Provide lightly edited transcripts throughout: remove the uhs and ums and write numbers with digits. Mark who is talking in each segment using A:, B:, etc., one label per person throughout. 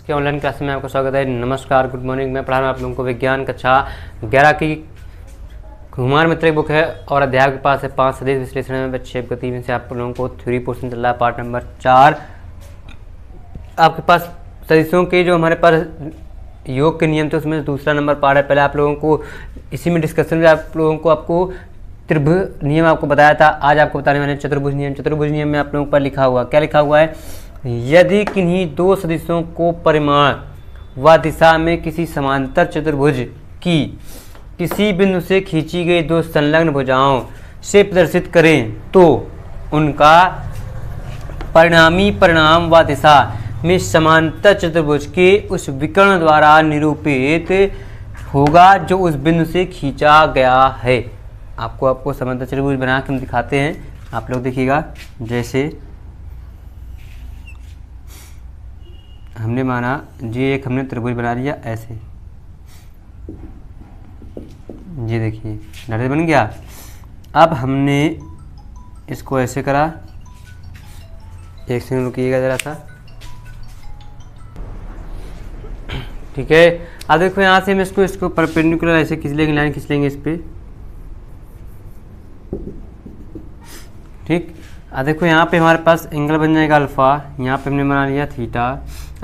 A: के online class में आपका स्वागत है। नमस्कार, गुड मॉर्निंग। मैं पढ़ा रहा हूँ आप लोगों को विज्ञान कक्षा 11 की कुमार मित्र बुक है और अध्याय के पास है 5 सदिश विश्लेषण में विक्षेप गति में से आप लोगों को थ्योरी पोर्शन चल रहा है, पार्ट नंबर 4। आपके पास सदिशों के जो हमारे पास योग के नियम थे उसमें दूसरा नंबर पार्ट है। पहले आप लोगों को इसी में डिस्कशन में आप लोगों को आपको त्रिभुज नियम आपको बताया था। आज आपको बताने वाले चतुर्भुज नियम। चतुर्भुज नियम में आप लोगों पर लिखा हुआ क्या लिखा हुआ है, यदि किन्हीं दो सदिशों को परिमाण व दिशा में किसी समांतर चतुर्भुज की किसी बिंदु से खींची गई दो संलग्न भुजाओं से प्रदर्शित करें तो उनका परिणामी परिणाम व दिशा में समांतर चतुर्भुज के उस विकर्ण द्वारा निरूपित होगा जो उस बिंदु से खींचा गया है। आपको समांतर चतुर्भुज बना के हम दिखाते हैं, आप लोग देखिएगा। जैसे हमने माना ये एक हमने त्रिभुज बना लिया ऐसे, ये देखिए नरेश बन गया। अब हमने इसको ऐसे करा, एक सेकंड रुकिएगा ज़रा सा, ठीक है। अब देखो यहाँ से हम इसको परपेंडिकुलर ऐसे खींच लेंगे, लाइन खींच लेंगे इस पर, ठीक। अब देखो यहाँ पे हमारे पास एंगल बन जाएगा अल्फ़ा, यहाँ पे हमने बना लिया थीटा।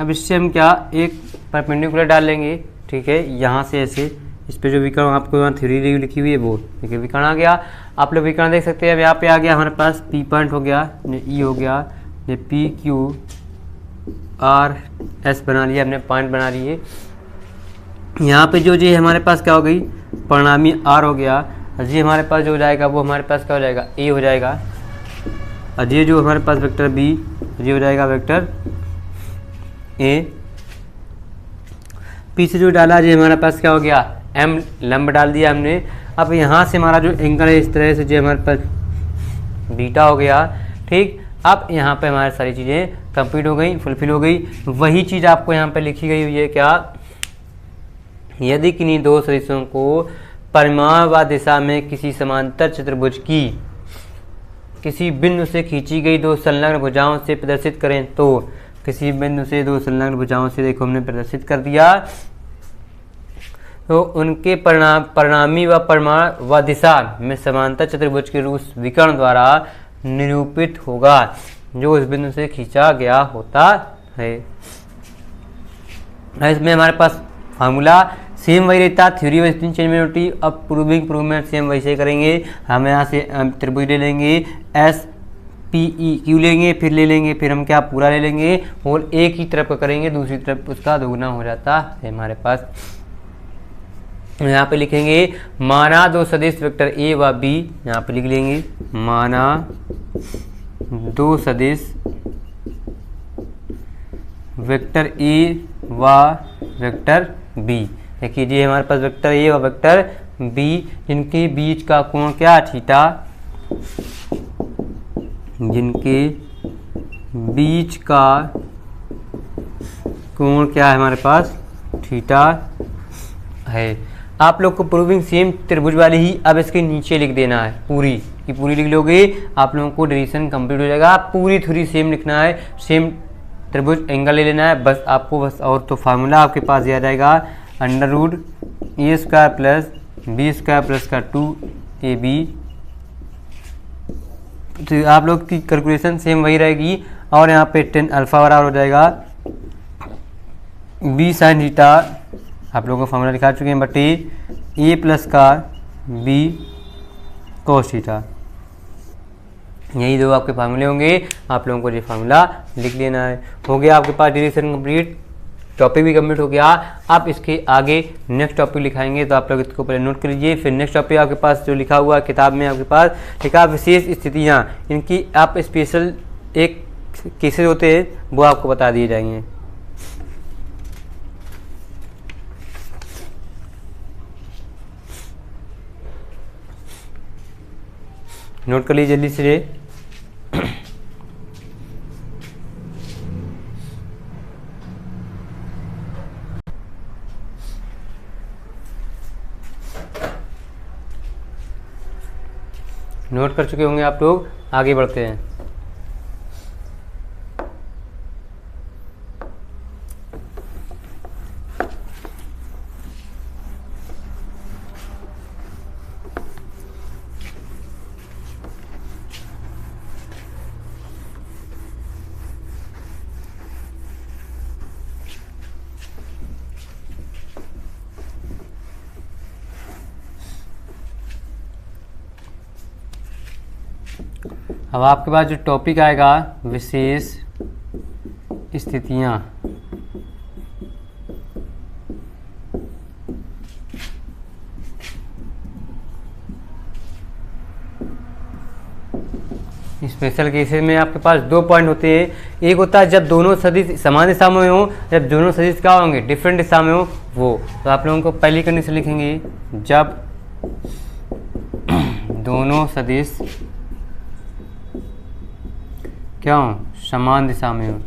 A: अब इससे हम क्या एक परपेंडिकुलर डाल लेंगे, ठीक है। यहाँ से ऐसे इस पे जो विकर्ण आपको यहाँ थ्योरी लिखी हुई है वो, ठीक है, विकर्ण आ गया। आप लोग विकर्ण देख सकते हैं। अब यहाँ पे आ गया हमारे पास पी पॉइंट हो गया, ये ई हो गया, ये पी क्यू आर एस बना लिया हमने, पॉइंट बना लिए। यहाँ पे जो ये हमारे पास क्या हो गई, परिणामी आर हो गया। और ये हमारे पास जो हो जाएगा वो हमारे पास क्या हो जाएगा, ए हो जाएगा। और ये जो हमारे पास वेक्टर बी, ये हो जाएगा वेक्टर ए। पीछे जो डाला ये हमारे पास क्या हो गया, एम लंब डाल दिया हमने। अब यहाँ से हमारा जो एंगल है इस तरह से जो हमारे पास बीटा हो गया, ठीक। अब यहाँ पे हमारी सारी चीज़ें कंप्लीट हो गई, फुलफिल हो गई। वही चीज़ आपको यहाँ पे लिखी गई हुई है क्या, यदि किन्हीं दो सदिशों को परिमाण व दिशा में किसी समांतर चतुर्भुज की किसी बिंदु से खींची गई दो संलग्न भुजाओं से प्रदर्शित करें तो किसी बिंदु से दो संलग्न भुजाओं से देखो हमने प्रदर्शित कर दिया, तो उनके परिणामी व परिमाण व दिशा में समांतर चतुर्भुज के रूप विकर्ण द्वारा निरूपित होगा जो उस बिंदु से खींचा गया होता है। इसमें हमारे पास फार्मूला सेम वही रहता, थ्योरी वाइज चेंज में होती। अब प्रूविंग प्रूवमेंट सेम वैसे करेंगे। हम यहाँ से त्रिभुज ले लेंगे, एस पी ई क्यू लेंगे, फिर ले लेंगे, फिर हम क्या पूरा ले लेंगे और एक ही तरफ का करेंगे, दूसरी तरफ उसका दोगुना हो जाता है हमारे पास। यहाँ पे लिखेंगे माना दो सदिश वेक्टर ए व बी, यहाँ पे लिख लेंगे माना दो सदिश वेक्टर ए व वेक्टर बी। देखिए जी हमारे पास वेक्टर ए व वेक्टर बी जिनके बीच का कोण क्या, थीटा, जिनके बीच का कोण क्या है हमारे पास, थीटा है। आप लोग को प्रूविंग सेम त्रिभुज वाली ही अब इसके नीचे लिख देना है, पूरी की पूरी लिख लोगे, आप लोगों को डेरिवेशन कंप्लीट हो जाएगा। पूरी थ्योरी सेम लिखना है, सेम त्रिभुज एंगल ले लेना है बस आपको, बस। और तो फार्मूला आपके पास याद आएगा, under root A square plus B square plus का 2ab। तो आप लोग की कैलकुलेशन सेम वही रहेगी। और यहाँ पे 10 अल्फा बराबर हो जाएगा बी साइन थीटा, आप लोगों को फार्मूला दिखा चुके हैं, बटे ए प्लस का बी कोस थीटा। यही दो आपके फार्मूले होंगे, आप लोगों को ये फार्मूला लिख लेना है। हो गया आपके पास डेरिवेशन कंप्लीट, टॉपिक भी कंप्लीट हो गया। आप इसके आगे नेक्स्ट टॉपिक लिखाएंगे तो आप लोग इसको पहले नोट कर लीजिए। फिर नेक्स्ट टॉपिक आपके पास जो लिखा हुआ किताब में आपके पास लिखा विशेष स्थितियाँ, इनकी आप स्पेशल एक केसेस होते हैं वो आपको बता दिए जाएंगे। नोट कर लीजिए जल्दी से। नोट कर चुके होंगे आप लोग, आगे बढ़ते हैं। अब आपके पास जो टॉपिक आएगा विशेष स्थितियाँ, स्पेशल केसेस में आपके पास 2 पॉइंट होते हैं। एक होता है जब दोनों सदिश समान दिशा में हो, जब दोनों सदिश क्या होंगे, डिफरेंट दिशा में हो वो। तो आप लोगों को पहली कंडीशन लिखेंगे जब दोनों सदिश क्या हो, समान दिशा में हो।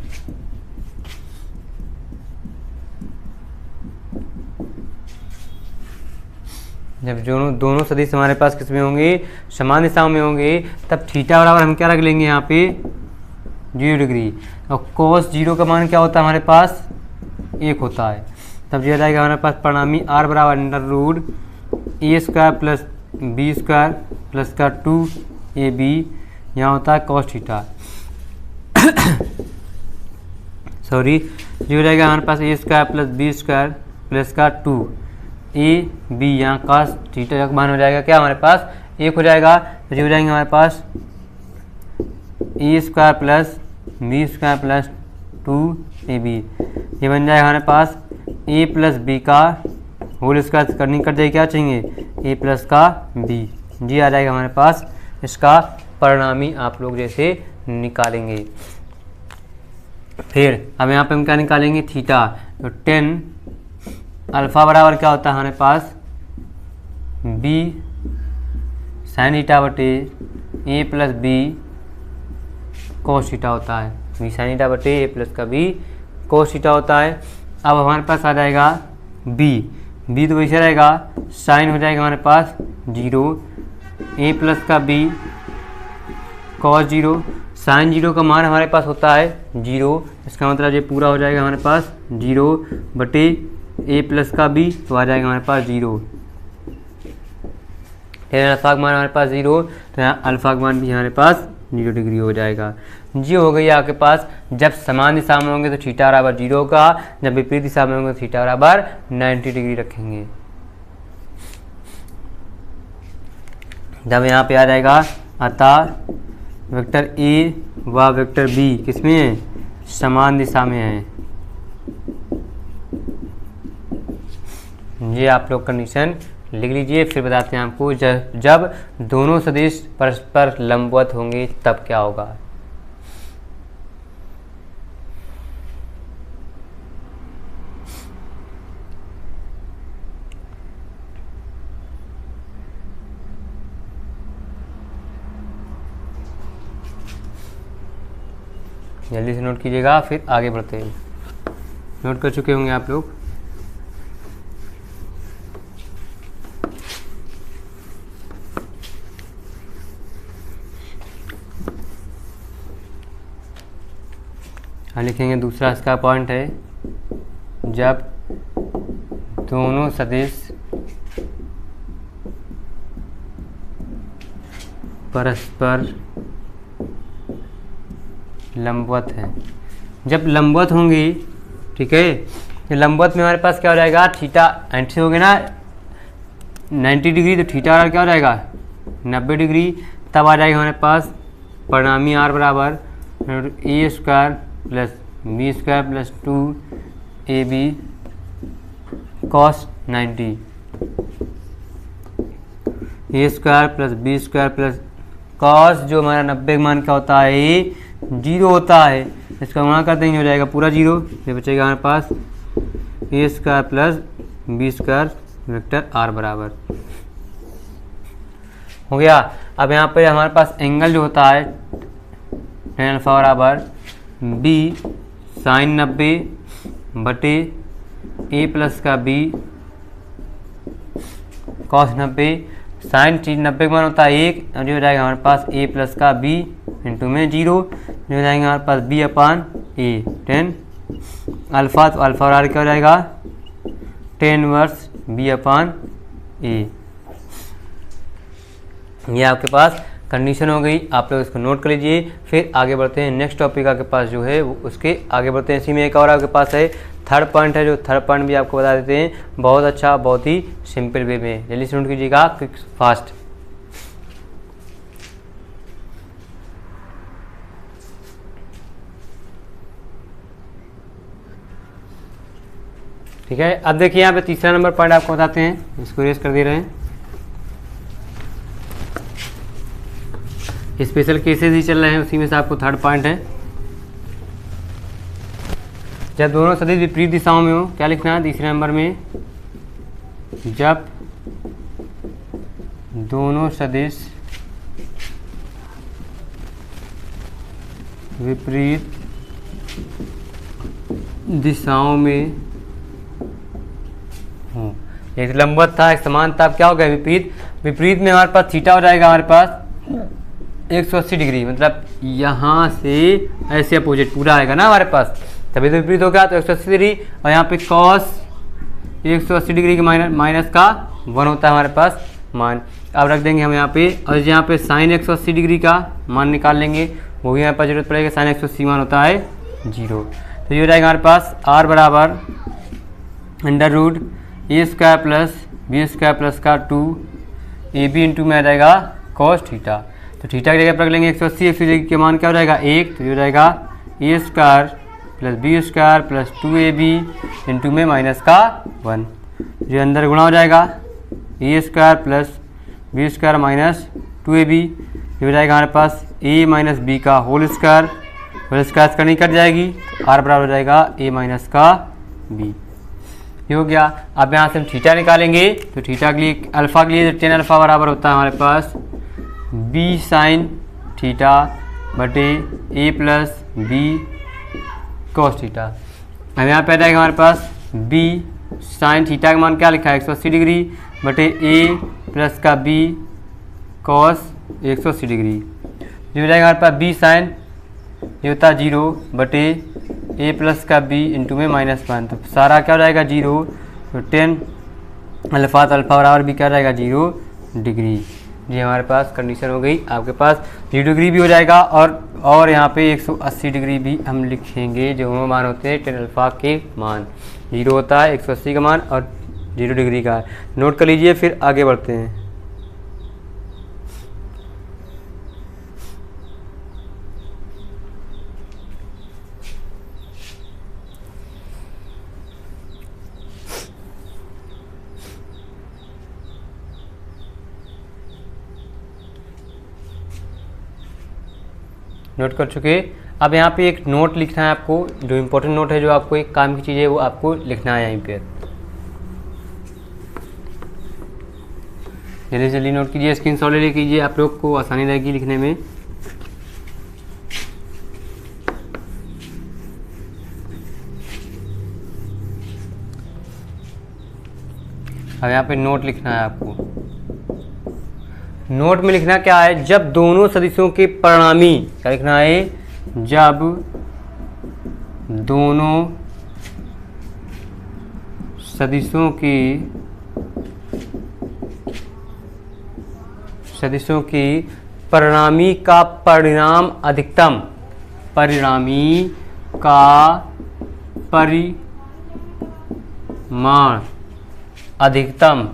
A: जब दोनों सदिश हमारे पास किस में होंगे, समान दिशाओं में होंगे, तब थीटा बराबर हम क्या रख लेंगे यहाँ पे 0 डिग्री। और cos 0 का मान क्या होता है हमारे पास 1 होता है। तब जो जाएगा हमारे पास परिणामी r बराबर √a² प्लस b² प्लस का 2ab, यहाँ होता है cos थीटा सॉरी, जो जाएगा हमारे पास a² प्लस b² प्लस का 2ab, यहाँ cos थीटा का मान हो जाएगा क्या हमारे पास 1 हो जाएगा। तो जो हो जाएंगे हमारे पास a² plus b² plus 2ab, ये बन जाएगा हमारे पास a प्लस b का होल स्क्वायर करनी कर जाएगी, क्या चाहिए a प्लस का b, जी आ जाएगा हमारे पास। इसका परिणामी आप लोग जैसे निकालेंगे। फिर अब यहाँ पे हम क्या निकालेंगे थीटा। तो 10 अल्फ़ा बराबर क्या होता है हमारे पास b साइन थीटा बटे a plus b cos theta होता है। b साइन थीटा बटे a प्लस का b कोस थीटा होता है। अब हमारे पास आ जाएगा b तो वैसे रहेगा, साइन हो जाएगा हमारे पास 0, a प्लस का b कॉस 0, साइन 0 का मान हमारे पास होता है 0, इसका मतलब ये पूरा हो जाएगा हमारे पास 0 बटे a प्लस का b, तो आ जाएगा हमारे पास 0। अल्फा का मान हमारे पास 0, तो यहाँ अल्फा का मान भी हमारे पास 0 डिग्री हो जाएगा। जी हो गई आपके पास। जब समान दिशा में होंगे तो थीटा बराबर 0 होगा, जब विपरीत दिशा में होंगे तो थीटा बराबर 90 डिग्री रखेंगे। जब यहाँ पे आ जाएगा अतः वेक्टर a व वेक्टर b किसमें है, समान दिशा में है। ये आप लोग कंडीशन लिख लीजिए। फिर बताते हैं आपको जब दोनों सदिश परस्पर लंबवत होंगे तब क्या होगा। जल्दी से नोट कीजिएगा, फिर आगे बढ़ते हैं। नोट कर चुके होंगे आप लोग। लिखेंगे दूसरा इसका पॉइंट है जब दोनों सदिश परस्पर लंबवत हैं। जब लंबवत होंगी, ठीक है, लंबवत में हमारे पास क्या हो जाएगा, थीटा एंटी हो गया ना 90 डिग्री, तो थीटा क्या हो जाएगा 90 डिग्री। तब आ जाएगा हमारे पास परिणामी r बराबर a² plus b² plus 2ab cos 90, a² plus b² plus cos जो हमारा 90 का मान क्या होता है 0 होता है, इसका गुणा कर देंगे हो जाएगा पूरा 0। ये बचेगा हमारे पास a² plus b² vector r बराबर हो गया। अब यहाँ पे हमारे पास एंगल जो होता है tan अल्फा बराबर b साइन 90 बटे a प्लस का b cos 90, साइन 90 का मान होता है 1, और जो हो जाएगा हमारे पास a प्लस का b इंटू में 0, जो हो जाएंगे हमारे पास b upon a tan alpha, तो अल्फा बराबर क्या हो जाएगा tan inverse b upon a। ये आपके पास कंडीशन हो गई, आप लोग इसको नोट कर लीजिए। फिर आगे बढ़ते हैं नेक्स्ट टॉपिक आपके पास जो है वो उसके आगे बढ़ते हैं। इसी में एक और आपके पास है थर्ड पॉइंट है, जो थर्ड पॉइंट भी आपको बता देते हैं, बहुत अच्छा बहुत ही सिंपल वे में। जल्दी से नोट कीजिएगा क्विक फास्ट। ठीक है, अब देखिए यहाँ पे तीसरा नंबर पॉइंट आपको बताते हैं, इसको रेस कर दे रहे हैं। स्पेशल केसेस ही चल रहे हैं, उसी में से आपको थर्ड पॉइंट है, जब दोनों सदिश विपरीत दिशाओं में हो, क्या लिखना है तीसरे नंबर में, जब दोनों सदिश विपरीत दिशाओं में हो। एक लंबवत था, एक समान था, अब क्या हो गया विपरीत, विपरीत में हमारे पास थीटा हो जाएगा हमारे पास 180 डिग्री, मतलब यहाँ से ऐसे अपोजिट पूरा आएगा ना हमारे पास, तभी तो विपरीत हो गया, तो 180 डिग्री, और यहाँ पे कॉस 180 डिग्री के माइनस का 1 होता है हमारे पास मान। अब रख देंगे हम यहाँ पे, और यहाँ पे साइन 180 डिग्री का मान निकाल लेंगे, वो भी हमारे पास जरूरत पड़ेगी, साइन 180 मान होता है 0, तो ये हो जाएगा हमारे पास r बराबर under root A square plus B square plus का 2 AB इंटू में आ जाएगा कॉस थीटा, तो थीटा की जगह पर रख लेंगे 180 के मान क्या हो जाएगा 1, तो ये हो जाएगा A square plus B square plus 2AB into में माइनस का 1, जो अंदर गुणा हो जाएगा A square plus B square minus 2AB, ये हो जाएगा हमारे पास a माइनस बी का होल स्क्वायर करनी कट जाएगी, r बराबर हो जाएगा a माइनस का b, ये हो गया। अब यहाँ से हम थीटा निकालेंगे, तो थीटा के लिए अल्फ़ा के लिए tan अल्फ़ा बराबर होता है हमारे पास b साइन थीटा बटे a plus B cos theta. अब यहाँ पे आ जाएगा हमारे पास b साइन थीटा का मान क्या लिखा है 180 डिग्री बटे a प्लस का b कॉस 180 डिग्री, जो हो जाएगा हमारे पास b साइन, ये होता है 0 बटे a प्लस का b इंटू में -1, तो सारा क्या हो जाएगा 0, तो tan अल्फ़ा बराबर भी क्या हो जाएगा 0 डिग्री। ये हमारे पास कंडीशन हो गई, आपके पास 0 डिग्री भी हो जाएगा, और यहाँ पे 180 डिग्री भी हम लिखेंगे, जो मान होते हैं tan अल्फ़ा के मान, 0 होता है 180 का मान और 0 डिग्री का, नोट कर लीजिए, फिर आगे बढ़ते हैं। नोट कर चुके, अब यहाँ पे एक नोट लिखना है आपको, जो इम्पोर्टेंट नोट है, जो आपको एक काम की चीज़ है वो आपको लिखना है यहीं पे, जल्दी जल्दी नोट कीजिए, स्क्रीनशॉट ले लीजिए, आप लोग को आसानी रहेगी लिखने में। अब यहाँ पे नोट लिखना है आपको, नोट में लिखना क्या है, जब दोनों सदिशों के परिणामी, क्या लिखना है, जब दोनों सदिशों की परिणामी का परिणाम अधिकतम, परिणामी का परिमाण अधिकतम,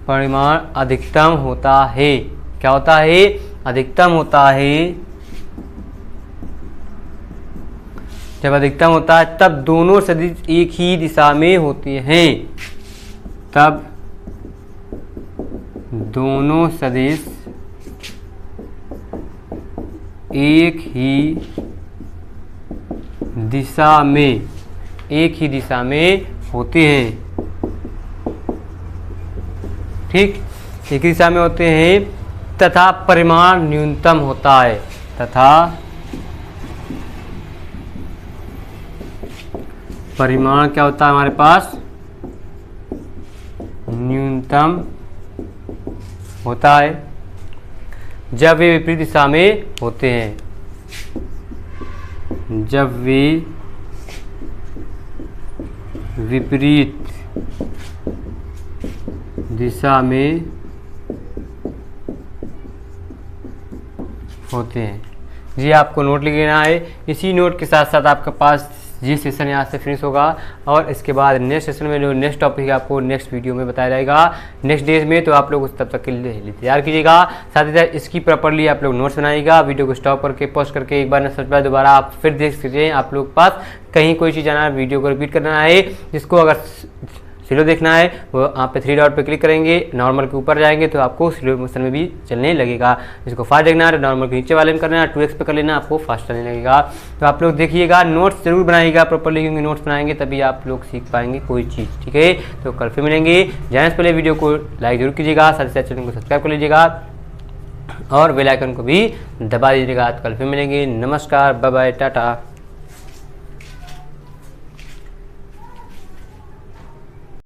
A: परिमाण अधिकतम होता है, क्या होता है, अधिकतम होता है, जब अधिकतम होता है तब दोनों सदिश एक ही दिशा में होते हैं, तब दोनों सदिश एक ही दिशा में होते हैं, ठीक, एक ही दिशा में होते हैं, तथा परिमाण न्यूनतम होता है, तथा परिमाण क्या होता है हमारे पास, न्यूनतम होता है, जब वे विपरीत दिशा में होते हैं, जब वे विपरीत दिशा में होते हैं। जी आपको नोट लिख लेना है, इसी नोट के साथ साथ आपके पास ये सेशन यहाँ से फिनिश होगा और इसके बाद नेक्स्ट सेशन में जो नेक्स्ट टॉपिक है आपको नेक्स्ट वीडियो में बताया जाएगा नेक्स्ट डेज में। तो आप लोग उस तब तक के लिए तैयार कीजिएगा। साथ ही साथ इसकी प्रॉपर्ली आप लोग नोट्स बनाइएगा, वीडियो को स्टॉप करके पॉज करके एक बार न समझ पाए दोबारा आप फिर देख सकते हैं। आप लोग के पास कहीं कोई चीज़ आना है, वीडियो को रिपीट करना है, जिसको अगर स्लो देखना है वो आप पे 3 डॉट पे क्लिक करेंगे, नॉर्मल के ऊपर जाएंगे तो आपको स्लो मोशन में भी चलने लगेगा। जिसको फास्ट देखना है नॉर्मल के नीचे वाले में करना है, 2x पे कर लेना, आपको फास्ट चलने लगेगा। तो आप लोग देखिएगा, नोट्स जरूर बनाइएगा प्रॉपर्ली, क्योंकि नोट्स बनाएंगे तभी आप लोग सीख पाएंगे कोई चीज़। ठीक है, तो कल फिर मिलेंगे। जाने से पहले वीडियो को लाइक जरूर कीजिएगा, साथ ही साथ चैनल को सब्सक्राइब कर लीजिएगा और बेल आइकन को भी दबा दीजिएगा। कल फिर मिलेंगे। नमस्कार, बाय बाय, टाटा।